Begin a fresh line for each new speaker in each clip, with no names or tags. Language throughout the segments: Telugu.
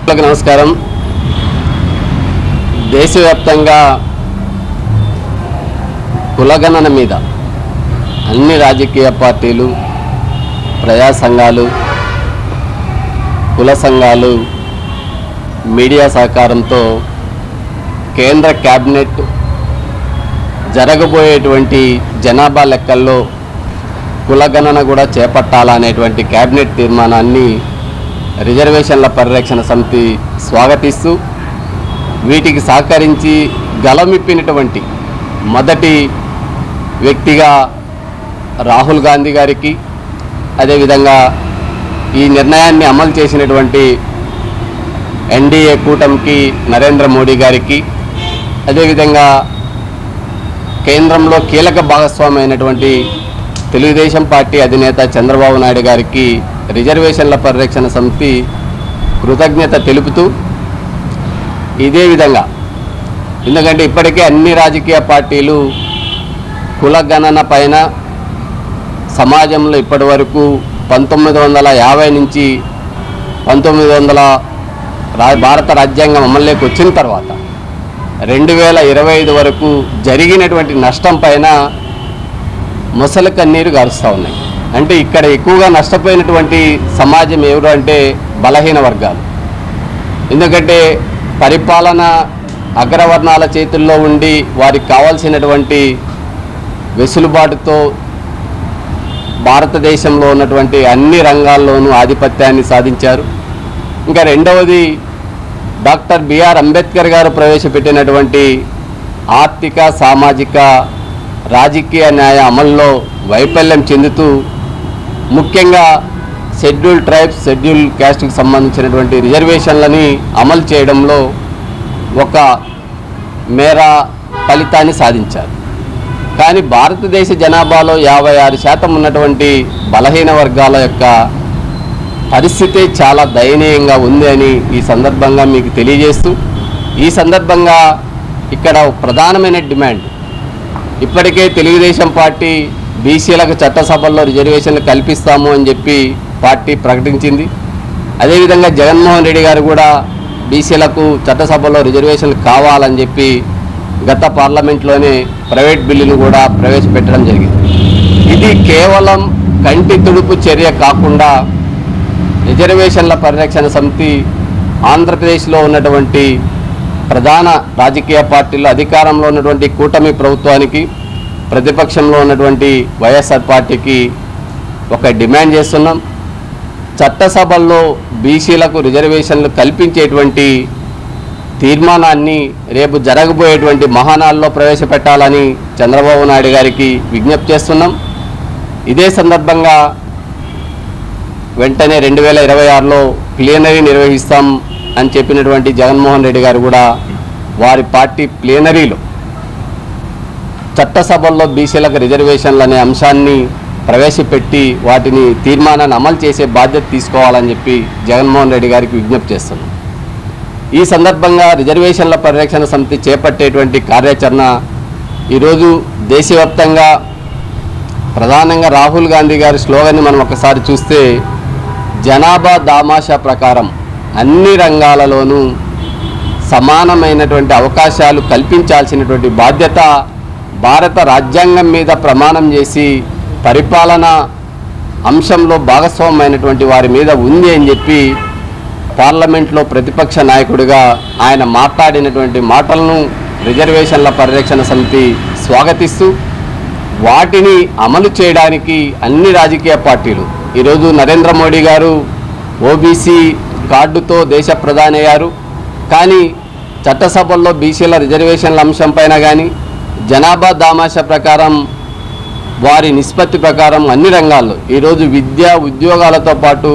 నమస్కారం. దేశవ్యాప్తంగా కులగణన మీద అన్ని రాజకీయ పార్టీలు, ప్రజా సంఘాలు, కుల సంఘాలు మీడియా సహకారంతో కేంద్ర క్యాబినెట్ జరగబోయేటువంటి జనాభా లెక్కల్లో కులగణన కూడా చేపట్టాలనేటువంటి క్యాబినెట్ తీర్మానాన్ని రిజర్వేషన్ల పరిరక్షణ సమితి స్వాగతిస్తూ వీటికి సహకరించి గలమిప్పినటువంటి మొదటి వ్యక్తిగా రాహుల్ గాంధీ గారికి, అదేవిధంగా ఈ నిర్ణయాన్ని అమలు చేసినటువంటి ఎన్డీఏ కూటమికి నరేంద్ర మోడీ గారికి, అదేవిధంగా కేంద్రంలో కీలక భాగస్వామి అయినటువంటి తెలుగుదేశం పార్టీ అధినేత చంద్రబాబు నాయుడు గారికి రిజర్వేషన్ల పరిరక్షణ సమితి కృతజ్ఞత తెలుపుతూ, ఇదే విధంగా ఎందుకంటే ఇప్పటికే అన్ని రాజకీయ పార్టీలు కులగణన పైన సమాజంలో ఇప్పటి వరకు 1950 నుంచి 1900 భారత రాజ్యాంగం అమల్లోకి వచ్చిన తర్వాత 2025 వరకు జరిగినటువంటి నష్టం పైన మొసలి కన్నీరు గారుస్తూ ఉన్నాయి. అంటే ఇక్కడ ఎక్కువగా నష్టపోయినటువంటి సమాజం ఎవరు అంటే బలహీన వర్గాలు. ఎందుకంటే పరిపాలన అగ్రవర్ణాల చేతుల్లో ఉండి వారికి కావాల్సినటువంటి వెసులుబాటుతో భారతదేశంలో ఉన్నటువంటి అన్ని రంగాల్లోనూ ఆధిపత్యాన్ని సాధించారు. ఇంకా రెండవది డాక్టర్ బిఆర్ అంబేద్కర్ గారు ప్రవేశపెట్టినటువంటి ఆర్థిక, సామాజిక, రాజకీయ న్యాయ అమల్లో వైఫల్యం చెందుతూ ముఖ్యంగా షెడ్యూల్ ట్రైబ్స్, షెడ్యూల్ క్యాస్ట్కి సంబంధించినటువంటి రిజర్వేషన్లని అమలు చేయడంలో ఒక మేర ఫలితాన్ని సాధించారు. కానీ భారతదేశ జనాభాలో 56% ఉన్నటువంటి బలహీన వర్గాల యొక్క పరిస్థితి చాలా దయనీయంగా ఉంది అని ఈ సందర్భంగా మీకు తెలియజేస్తూ, ఈ సందర్భంగా ఇక్కడ ప్రధానమైన డిమాండ్, ఇప్పటికే తెలుగుదేశం పార్టీ బీసీలకు చట్టసభల్లో రిజర్వేషన్లు కల్పిస్తాము అని చెప్పి పార్టీ ప్రకటించింది. అదేవిధంగా జగన్మోహన్ రెడ్డి గారు కూడా బీసీలకు చట్టసభలో రిజర్వేషన్లు కావాలని చెప్పి గత పార్లమెంట్లోనే ప్రైవేట్ బిల్లును కూడా ప్రవేశపెట్టడం జరిగింది. ఇది కేవలం కంటి తుడుపు చర్య కాకుండా రిజర్వేషన్ల పరిరక్షణ సమితి ఆంధ్రప్రదేశ్లో ఉన్నటువంటి ప్రధాన రాజకీయ పార్టీలు, అధికారంలో ఉన్నటువంటి కూటమి ప్రభుత్వానికి, ప్రతిపక్షంలో ఉన్నటువంటి వైఎస్ఆర్ పార్టీకి ఒక డిమాండ్ చేస్తున్నాం. చట్టసభల్లో బీసీలకు రిజర్వేషన్లు కల్పించేటువంటి తీర్మానాన్ని రేపు జరగబోయేటువంటి మహానాల్లో ప్రవేశపెట్టాలని చంద్రబాబు నాయుడు గారికి విజ్ఞప్తి చేస్తున్నాం. ఇదే సందర్భంగా వెంటనే 2026లో ప్లీనరీ నిర్వహిస్తాం అని చెప్పినటువంటి జగన్మోహన్ రెడ్డి గారు కూడా వారి పార్టీ ప్లీనరీలో చట్టసభల్లో బీసీలకు రిజర్వేషన్లు అనే అంశాన్ని ప్రవేశపెట్టి వాటిని తీర్మానాన్ని అమలు చేసే బాధ్యత తీసుకోవాలని చెప్పి జగన్మోహన్ రెడ్డి గారికి విజ్ఞప్తి చేస్తున్నాం. ఈ సందర్భంగా రిజర్వేషన్ల పరిరక్షణ సమితి చేపట్టేటువంటి కార్యాచరణ ఈరోజు దేశవ్యాప్తంగా ప్రధానంగా రాహుల్ గాంధీ గారి స్లోగన్ని మనం ఒకసారి చూస్తే, జనాభా దామాషా ప్రకారం అన్ని రంగాలలోనూ సమానమైనటువంటి అవకాశాలు కల్పించాల్సినటువంటి బాధ్యత భారత రాజ్యాంగం మీద ప్రమాణం చేసి పరిపాలన అంశంలో భాగస్వామైనటువంటి వారి మీద ఉంది అని చెప్పి పార్లమెంట్లో ప్రతిపక్ష నాయకుడిగా ఆయన మాట్లాడినటువంటి మాటలను రిజర్వేషన్ల పరిరక్షణ సమితి స్వాగతిస్తూ, వాటిని అమలు చేయడానికి అన్ని రాజకీయ పార్టీలు, ఈరోజు నరేంద్ర మోడీ గారు ఓబీసీ కార్డుతో దేశ ప్రధాని అయ్యారు. కానీ చట్టసభల్లో బీసీల రిజర్వేషన్ల అంశం పైన కానీ, జనాభా దామాషా ప్రకారం వారి నిష్పత్తి ప్రకారం అన్ని రంగాల్లో ఈరోజు విద్య, ఉద్యోగాలతో పాటు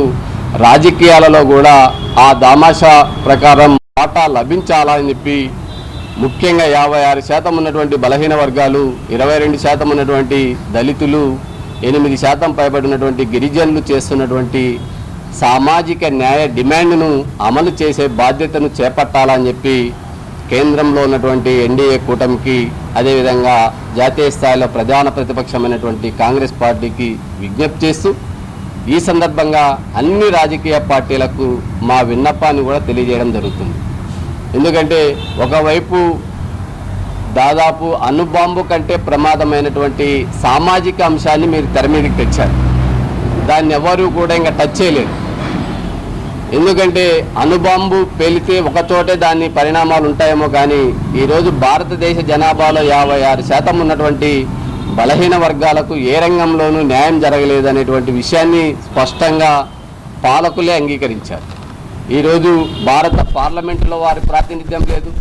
రాజకీయాలలో కూడా ఆ దామాషా ప్రకారం వాటా లభించాలని చెప్పి ముఖ్యంగా 56% ఉన్నటువంటి బలహీన వర్గాలు, 22% ఉన్నటువంటి దళితులు, 8% పైబడినటువంటి గిరిజనులు చేస్తున్నటువంటి సామాజిక న్యాయ డిమాండ్ను అమలు చేసే బాధ్యతను చేపట్టాలని చెప్పి కేంద్రంలో ఉన్నటువంటి ఎన్డీఏ కూటమికి, అదేవిధంగా జాతీయ స్థాయిలో ప్రధాన ప్రతిపక్షమైనటువంటి కాంగ్రెస్ పార్టీకి విజ్ఞప్తి చేస్తూ, ఈ సందర్భంగా అన్ని రాజకీయ పార్టీలకు మా విన్నపాన్ని కూడా తెలియజేయడం జరుగుతుంది. ఎందుకంటే ఒకవైపు దాదాపు అణుబాంబు కంటే ప్రమాదమైనటువంటి సామాజిక అంశాన్ని మీరు తెర మీదకి తెచ్చారు. దాన్ని ఎవరు కూడా ఇంకా టచ్ చేయలేరు. ఎందుకంటే అణుబాంబు పేలితే ఒకచోటే దాని పరిణామాలు ఉంటాయేమో కానీ ఈరోజు భారతదేశ జనాభాలో 56% ఉన్నటువంటి బలహీన వర్గాలకు ఏ రంగంలోనూ న్యాయం జరగలేదనేటువంటి విషయాన్ని స్పష్టంగా పాలకులే అంగీకరించారు. ఈరోజు భారత పార్లమెంటులో వారి ప్రాతినిధ్యం లేదు.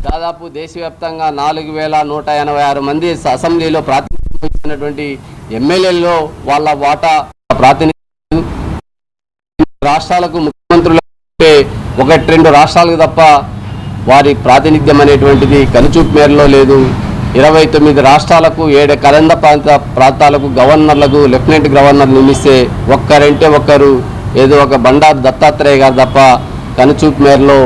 దాదాపు దేశవ్యాప్తంగా 4186 మంది అసెంబ్లీలో ప్రాతినిధ్యం వహించినటువంటి ఎమ్మెల్యేల్లో వాళ్ళ వాటా ప్రాతినిధ్యం రాష్ట్రాలకు ముఖ్యమంత్రులు అంటే 1-2 రాష్ట్రాలకు తప్ప వారి ప్రాతినిధ్యం అనేటువంటిది కనుచూపు మేరలో లేదు. 29 రాష్ట్రాలకు 7 కరెంద ప్రాంతాలకు గవర్నర్లకు లెఫ్టినెంట్ గవర్నర్ నియమిస్తే ఒక్కరంటే ఒక్కరు ఏదో ఒక బండారు దత్తాత్రేయ గారు తప్ప కనుచూపు మేరలో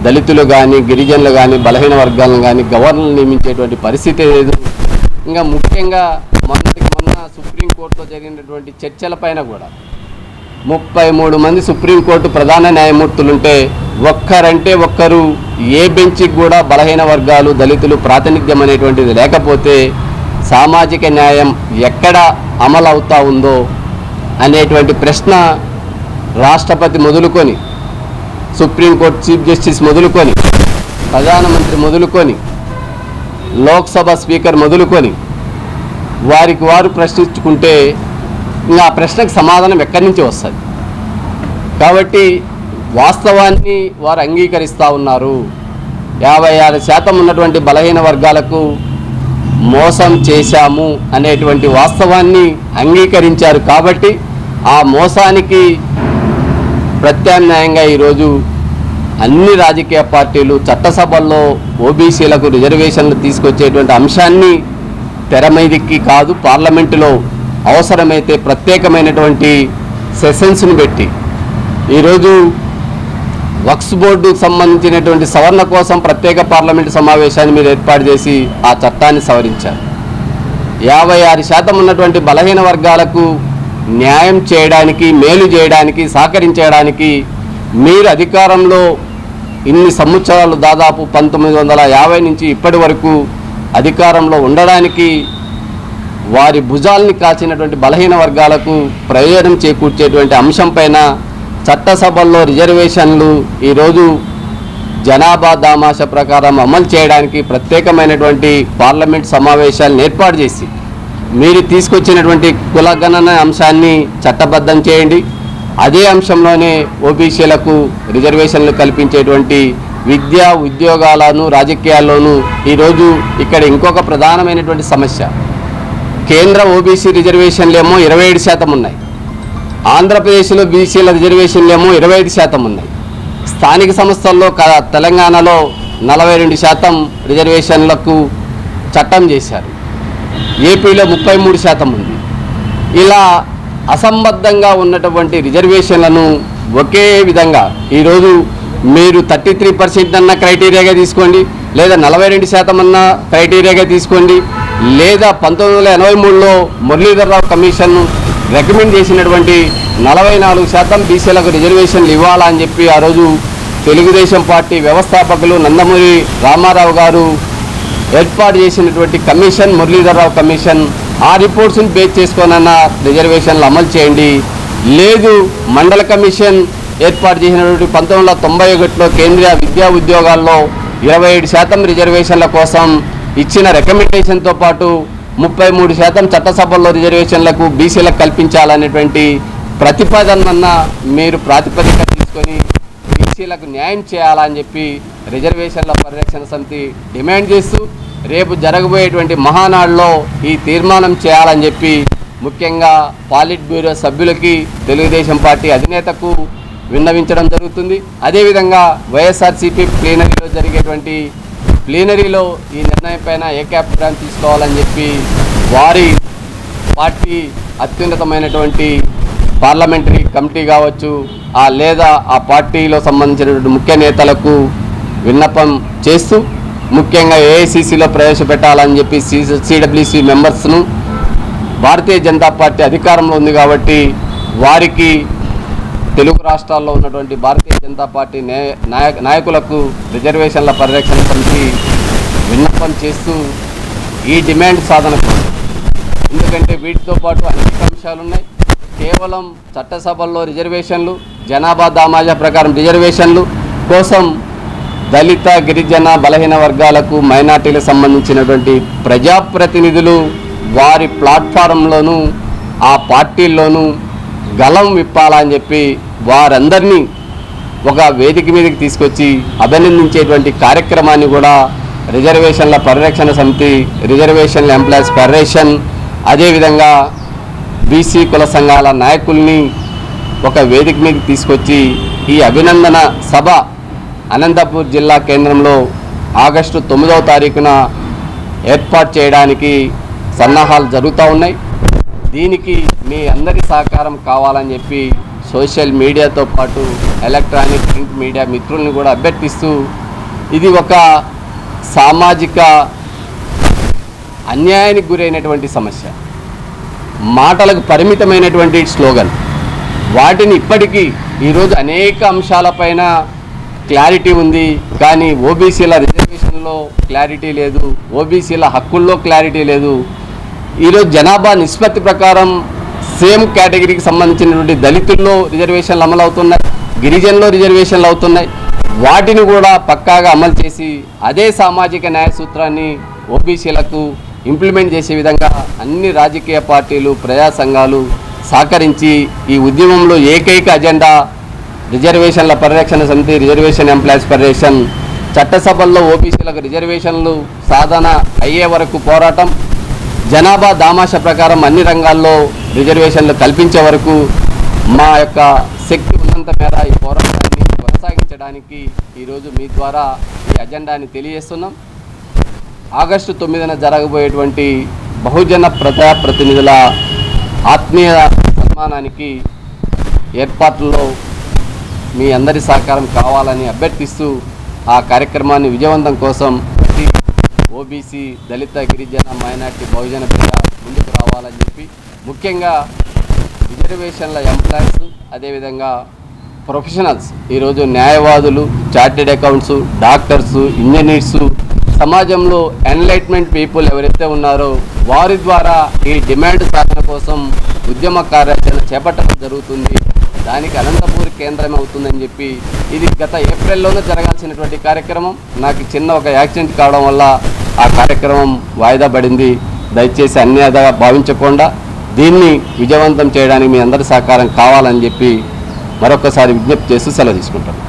దళితులు కానీ గిరిజనులు కానీ బలహీన వర్గాలను కానీ గవర్నర్లు నియమించేటువంటి పరిస్థితి లేదు. ఇంకా ముఖ్యంగా మొన్న సుప్రీంకోర్టులో జరిగినటువంటి చర్చల పైన కూడా 33 మంది సుప్రీంకోర్టు ప్రధాన న్యాయమూర్తులుంటే ఒక్కరంటే ఒక్కరు ఏ బెంచ్కి కూడా బలహీన వర్గాలు దళితులు ప్రాతినిధ్యం అనేటువంటిది లేకపోతే సామాజిక న్యాయం ఎక్కడ అమలు అవుతా ఉందో అనేటువంటి ప్రశ్న రాష్ట్రపతి మొదలుకొని సుప్రీంకోర్టు చీఫ్ జస్టిస్ మొదలుకొని ప్రధానమంత్రి మొదలుకొని లోక్సభ స్పీకర్ మొదలుకొని వారికి వారు ప్రశ్నించుకుంటే ఇంకా ఆ ప్రశ్నకు సమాధానం ఎక్కడి నుంచి వస్తుంది. కాబట్టి వాస్తవాన్ని వారు అంగీకరిస్తూ ఉన్నారు. 56% ఉన్నటువంటి బలహీన వర్గాలకు మోసం చేశాము అనేటువంటి వాస్తవాన్ని అంగీకరించారు. కాబట్టి ఆ మోసానికి ప్రత్యామ్నాయంగా ఈరోజు అన్ని రాజకీయ పార్టీలు చట్టసభల్లో ఓబీసీలకు రిజర్వేషన్లు తీసుకొచ్చేటువంటి అంశాన్ని తెర మీదకి కాదు పార్లమెంటులో అవసరమైతే ప్రత్యేకమైనటువంటి సెషన్స్ను పెట్టి ఈరోజు వక్ఫ్ బోర్డుకు సంబంధించినటువంటి సవరణ కోసం ప్రత్యేక పార్లమెంటు సమావేశాన్ని మీరు ఏర్పాటు చేసి ఆ చట్టాన్ని సవరించారు. 56% ఉన్నటువంటి బలహీన వర్గాలకు న్యాయం చేయడానికి మేలు చేయడానికి సహకరించడానికి మీరు అధికారంలో ఇన్ని సంవత్సరాలు దాదాపు 1950 నుంచి ఇప్పటి వరకు అధికారంలో ఉండడానికి వారి భుజాల్ని కాల్చినటువంటి బలహీన వర్గాలకు ప్రయోజనం చేకూర్చేటువంటి అంశం పైన చట్టసభల్లో రిజర్వేషన్లు ఈరోజు జనాభా దామాష ప్రకారం అమలు చేయడానికి ప్రత్యేకమైనటువంటి పార్లమెంట్ సమావేశాలను ఏర్పాటు చేసి మీరు తీసుకొచ్చినటువంటి కులగణన అంశాన్ని చట్టబద్ధం చేయండి. అదే అంశంలోనే ఓబీసీలకు రిజర్వేషన్లు కల్పించేటువంటి విద్యా ఉద్యోగాలను రాజకీయాల్లోనూ ఈరోజు ఇక్కడ ఇంకొక ప్రధానమైనటువంటి సమస్య కేంద్ర ఓబీసీ రిజర్వేషన్లు ఏమో 27% ఉన్నాయి. ఆంధ్రప్రదేశ్లో బీసీల రిజర్వేషన్లు ఏమో 25% ఉన్నాయి. స్థానిక సంస్థల్లో తెలంగాణలో 42% రిజర్వేషన్లకు చట్టం చేశారు. ఏపీలో 33% ఉంది. ఇలా అసంబద్ధంగా ఉన్నటువంటి రిజర్వేషన్లను ఒకే విధంగా ఈరోజు మీరు 33% అన్న క్రైటీరియాగా తీసుకోండి, లేదా 42% అన్న క్రైటీరియాగా తీసుకోండి, లేదా 1983లో మురళీధర్రావు కమిషన్ రికమెండ్ చేసినటువంటి 44% బీసీలకు రిజర్వేషన్లు ఇవ్వాలా అని చెప్పి ఆ రోజు తెలుగుదేశం పార్టీ వ్యవస్థాపకులు నందమూరి రామారావు గారు ఏర్పాటు చేసినటువంటి కమిషన్ మురళీధర్రావు కమిషన్ ఆ రిపోర్ట్స్ని బేస్ చేసుకొనన్న రిజర్వేషన్లు అమలు చేయండి. లేదు మండల కమిషన్ ఏర్పాటు చేసినటువంటి 1991లో కేంద్రీయ విద్యా ఉద్యోగాల్లో 27% రిజర్వేషన్ల కోసం ఇచ్చిన రికమెండేషన్తో పాటు 33% చట్టసభల్లో రిజర్వేషన్లకు బీసీలకు కల్పించాలనేటువంటి ప్రతిపాదన మీరు ప్రాతిపదిక తీసుకొని బీసీలకు న్యాయం చేయాలని చెప్పి రిజర్వేషన్ల పరిరక్షణ సమితి డిమాండ్ చేస్తూ రేపు జరగబోయేటువంటి మహానాడులో ఈ తీర్మానం చేయాలని చెప్పి ముఖ్యంగా పాలిట్ బ్యూరో సభ్యులకి తెలుగుదేశం పార్టీ అధినేతకు విన్నవించడం జరుగుతుంది. అదేవిధంగా వైఎస్ఆర్సీపీ ప్లీనరీలో జరిగేటువంటి ప్లీనరీలో ఈ నిర్ణయం పైన ఏకాభిప్రాయం తీసుకోవాలని చెప్పి వారి పార్టీ అత్యున్నతమైనటువంటి పార్లమెంటరీ కమిటీ కావచ్చు లేదా ఆ పార్టీలో సంబంధించినటువంటి ముఖ్య నేతలకు విన్నపం చేస్తూ ముఖ్యంగా ఏఐసీసీలో ప్రవేశపెట్టాలని చెప్పి సిడబ్ల్యూసీ మెంబర్స్ను భారతీయ జనతా పార్టీ అధికారంలో ఉంది కాబట్టి వారికి తెలుగు రాష్ట్రాల్లో ఉన్నటువంటి భారతీయ జనతా పార్టీ నాయకులకు రిజర్వేషన్ల పరిరక్షణ సమితి విన్నపం చేస్తూ ఈ డిమాండ్ సాధన, ఎందుకంటే వీటితో పాటు అనేక అంశాలు ఉన్నాయి. కేవలం చట్టసభల్లో రిజర్వేషన్లు, జనాభా దామాజా ప్రకారం రిజర్వేషన్లు కోసం దళిత, గిరిజన, బలహీన వర్గాలకు, మైనార్టీలకు సంబంధించినటువంటి ప్రజాప్రతినిధులు వారి ప్లాట్ఫారంలోనూ ఆ పార్టీల్లోనూ గలం విప్పాలని చెప్పి వారందరినీ ఒక వేదిక మీదకి తీసుకొచ్చి అభినందించేటువంటి కార్యక్రమాన్ని కూడా రిజర్వేషన్ల పరిరక్షణ సమితి, రిజర్వేషన్ల ఎంప్లాయీస్ ఫెడరేషన్, అదేవిధంగా బీసీ కుల సంఘాల నాయకుల్ని ఒక వేదిక మీదకి తీసుకొచ్చి ఈ అభినందన సభ అనంతపూర్ జిల్లా కేంద్రంలో ఆగస్టు 9వ తారీఖున ఏర్పాటు చేయడానికి సన్నాహాలు జరుగుతూ ఉన్నాయి. దీనికి మీ అందరి సహకారం కావాలని చెప్పి సోషల్ మీడియాతో పాటు ఎలక్ట్రానిక్ ప్రింట్ మీడియా మిత్రుల్ని కూడా అభ్యర్థిస్తూ, ఇది ఒక సామాజిక అన్యాయానికి గురైనటువంటి సమస్య, మాటలకు పరిమితమైనటువంటి స్లోగన్, వాటిని ఇప్పటికీ ఈరోజు అనేక అంశాలపైన క్లారిటీ ఉంది, కానీ ఓబీసీల రిజర్వేషన్లో క్లారిటీ లేదు, ఓబీసీల హక్కుల్లో క్లారిటీ లేదు. ఈరోజు జనాభా నిష్పత్తి ప్రకారం సేమ్ కేటగిరీకి సంబంధించినటువంటి దళితుల్లో రిజర్వేషన్లు అమలు అవుతున్నాయి, గిరిజనుల్లో రిజర్వేషన్లు అవుతున్నాయి. వాటిని కూడా పక్కాగా అమలు చేసి అదే సామాజిక న్యాయ సూత్రాన్ని ఓబీసీలకు ఇంప్లిమెంట్ చేసే విధంగా అన్ని రాజకీయ పార్టీలు, ప్రజా సంఘాలు సహకరించి ఈ ఉద్యమంలో ఏకైక అజెండా రిజర్వేషన్ల పరిరక్షణ సమితి, రిజర్వేషన్ ఎంప్లాయీస్ ఫెడరేషన్, చట్టసభల్లో ఓబీసీలకు రిజర్వేషన్లు సాధన అయ్యే వరకు పోరాటం, జనాభా దామాష ప్రకారం అన్ని రంగాల్లో రిజర్వేషన్లు కల్పించే వరకు మా యొక్క శక్తి ఉన్నంత మేర ఈ పోరాటాన్ని కొనసాగించడానికి ఈరోజు మీ ద్వారా ఈ అజెండాని తెలియజేస్తున్నాం. ఆగస్టు 9న జరగబోయేటువంటి బహుజన ప్రజాప్రతినిధుల ఆత్మీయ సన్మానానికి ఏర్పాట్లలో మీ అందరి సహకారం కావాలని అభ్యర్థిస్తూ ఆ కార్యక్రమాన్ని విజయవంతం కోసం ఓబీసీ, దళిత, గిరిజన, మైనార్టీ, బహుజన ప్రజ ముందుకు రావాలని చెప్పి, ముఖ్యంగా రిజర్వేషన్ల ఎంప్లాయీస్, అదేవిధంగా ప్రొఫెషనల్స్, ఈరోజు న్యాయవాదులు, చార్టెడ్ అకౌంట్స్, డాక్టర్స్, ఇంజనీర్సు, సమాజంలో ఎన్లైట్మెంట్ పీపుల్ ఎవరైతే ఉన్నారో వారి ద్వారా ఈ డిమాండ్ సాధన కోసం ఉద్యమ కార్యాచరణ చేపట్టడం జరుగుతుంది. దానికి అనంతపూర్ కేంద్రం అవుతుందని చెప్పి, ఇది గత ఏప్రిల్లోనే జరగాల్సినటువంటి కార్యక్రమం, నాకు చిన్న ఒక యాక్సిడెంట్ కావడం వల్ల ఆ కార్యక్రమం వాయిదా పడింది. దయచేసి అన్యాయంగా భావించకుండా దీన్ని విజయవంతం చేయడానికి మీ అందరి సహకారం కావాలని చెప్పి మరొకసారి విజ్ఞప్తి చేస్తూ సెలవు తీసుకుంటాను.